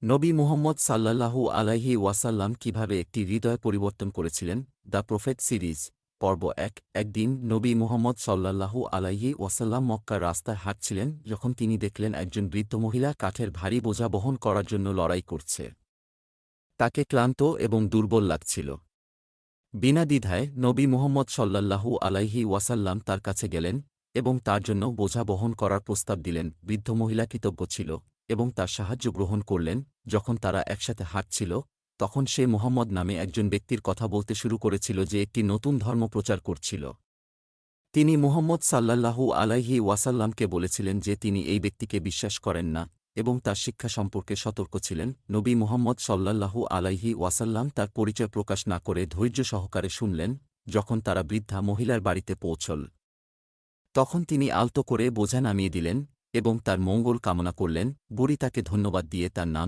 নবী মুহাম্মদ সাল্লাল্লাহু আলাইহি ওয়াসাল্লাম কিভাবে একটি হৃদয় পরিবর্তন করেছিলেন, দ্য প্রফেট সিরিজ, পর্ব ১। একদিন নবী মুহাম্মদ সাল্লাল্লাহু আলাইহি ওয়াসাল্লাম মক্কার রাস্তায় হাঁটছিলেন যখন তিনি দেখলেন একজন বৃদ্ধ মহিলা কাঠের ভারী বোঝা বহন করার জন্য লড়াই করছে। তাকে ক্লান্ত এবং দুর্বল লাগছিল। বিনা দ্বিধায় নবী মুহাম্মদ সাল্লাল্লাহু আলাইহি ওয়াসাল্লাম তার কাছে গেলেন এবং তার জন্য বোঝা বহন করার প্রস্তাব দিলেন। বৃদ্ধ মহিলা কৃতজ্ঞ ছিল এবং তার সাহায্য গ্রহণ করলেন। যখন তারা একসাথে হাঁটছিল, তখন সে মুহাম্মদ নামে একজন ব্যক্তির কথা বলতে শুরু করেছিল যে একটি নতুন ধর্ম প্রচার করছিল। তিনি মুহাম্মদ সাল্লাল্লাহু আলাইহি ওয়াসাল্লামকে বলেছিলেন যে তিনি এই ব্যক্তিকে বিশ্বাস করেন না এবং তার শিক্ষা সম্পর্কে সতর্ক ছিলেন। নবী মুহাম্মদ সাল্লাল্লাহু আলাইহি ওয়াসাল্লাম তার পরিচয় প্রকাশ না করে ধৈর্য সহকারে শুনলেন। যখন তারা বৃদ্ধা মহিলার বাড়িতে পৌঁছল, তখন তিনি আলতো করে বোঝা নামিয়ে দিলেন এবং তার মঙ্গল কামনা করলেন। বুড়ি তাকে ধন্যবাদ দিয়ে তার নাম